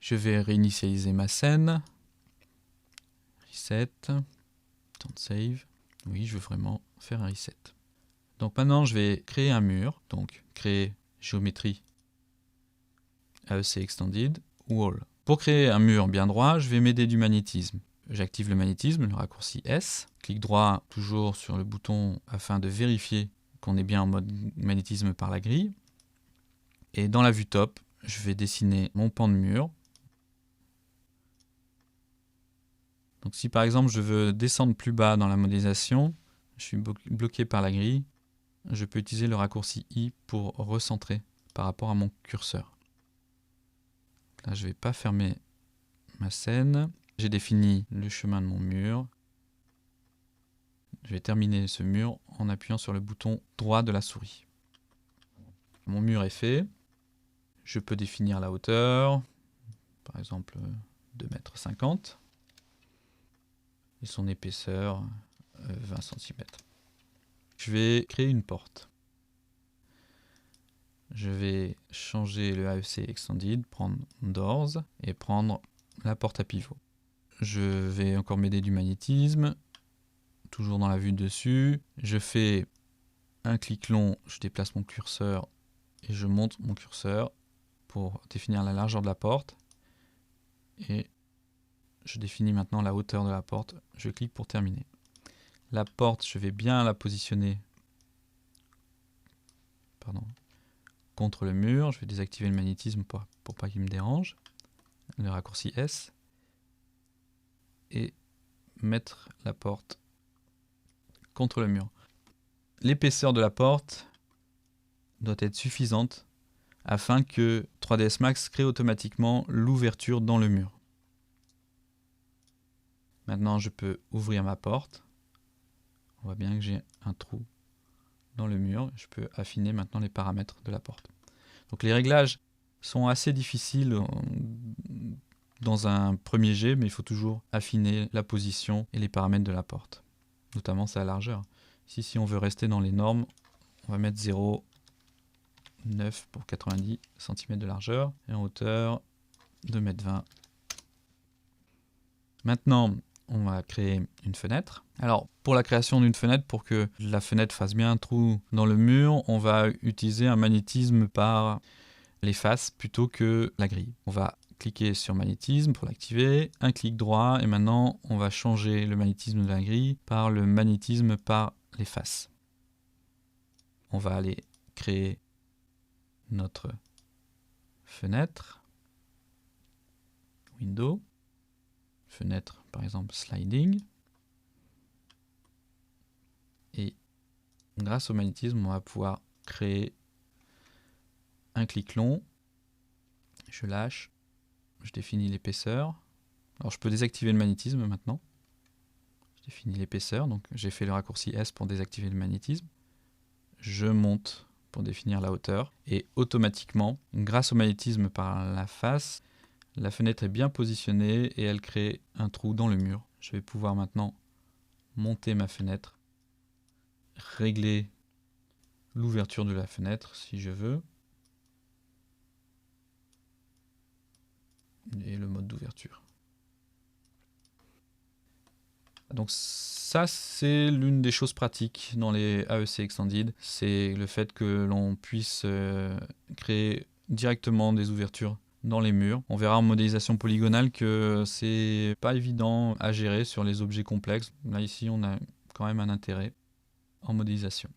Je vais réinitialiser ma scène. Reset. Temps de save. Oui, je veux vraiment faire un reset. Donc maintenant, je vais créer un mur. Donc, créer géométrie AEC Extended Wall. Pour créer un mur bien droit, je vais m'aider du magnétisme. J'active le magnétisme, le raccourci S. Clic droit toujours sur le bouton afin de vérifier qu'on est bien en mode magnétisme par la grille. Et dans la vue top, je vais dessiner mon pan de mur. Donc si par exemple je veux descendre plus bas dans la modélisation, je suis bloqué par la grille, je peux utiliser le raccourci I pour recentrer par rapport à mon curseur. Là je ne vais pas fermer ma scène. J'ai défini le chemin de mon mur. Je vais terminer ce mur en appuyant sur le bouton droit de la souris. Mon mur est fait. Je peux définir la hauteur, par exemple 2,50 m. Et son épaisseur, 20 cm. Je vais créer une porte. Je vais changer le AEC Extended, prendre Doors et prendre la porte à pivot. Je vais encore m'aider du magnétisme, toujours dans la vue dessus. Je fais un clic long, je déplace mon curseur et je monte mon curseur pour définir la largeur de la porte. Et je définis maintenant la hauteur de la porte. Je clique pour terminer. La porte, je vais bien la positionner contre le mur. Je vais désactiver le magnétisme pour pas qu'il me dérange. Le raccourci S. Et mettre la porte contre le mur. L'épaisseur de la porte doit être suffisante afin que 3ds Max crée automatiquement l'ouverture dans le mur. Maintenant, je peux ouvrir ma porte. On voit bien que j'ai un trou dans le mur. Je peux affiner maintenant les paramètres de la porte. Donc les réglages sont assez difficiles dans un premier jet, mais il faut toujours affiner la position et les paramètres de la porte, notamment sa largeur. Ici, si on veut rester dans les normes, on va mettre 0,9 pour 90 cm de largeur et en hauteur 2,20 m. Maintenant, on va créer une fenêtre. Alors, pour la création d'une fenêtre, pour que la fenêtre fasse bien un trou dans le mur, on va utiliser un magnétisme par les faces plutôt que la grille. On va cliquer sur magnétisme pour l'activer, un clic droit, et maintenant, on va changer le magnétisme de la grille par le magnétisme par les faces. On va aller créer notre fenêtre, window, fenêtre par exemple sliding, et grâce au magnétisme on va pouvoir créer un clic long, je lâche, je définis l'épaisseur. Alors je peux désactiver le magnétisme maintenant, je définis l'épaisseur, donc j'ai fait le raccourci S pour désactiver le magnétisme, je monte pour définir la hauteur, et automatiquement, grâce au magnétisme par la face, la fenêtre est bien positionnée et elle crée un trou dans le mur. Je vais pouvoir maintenant monter ma fenêtre, régler l'ouverture de la fenêtre si je veux, et le mode d'ouverture. Donc ça, c'est l'une des choses pratiques dans les AEC Extended, c'est le fait que l'on puisse créer directement des ouvertures dans les murs. On verra en modélisation polygonale que c'est pas évident à gérer sur les objets complexes. Là ici, on a quand même un intérêt en modélisation.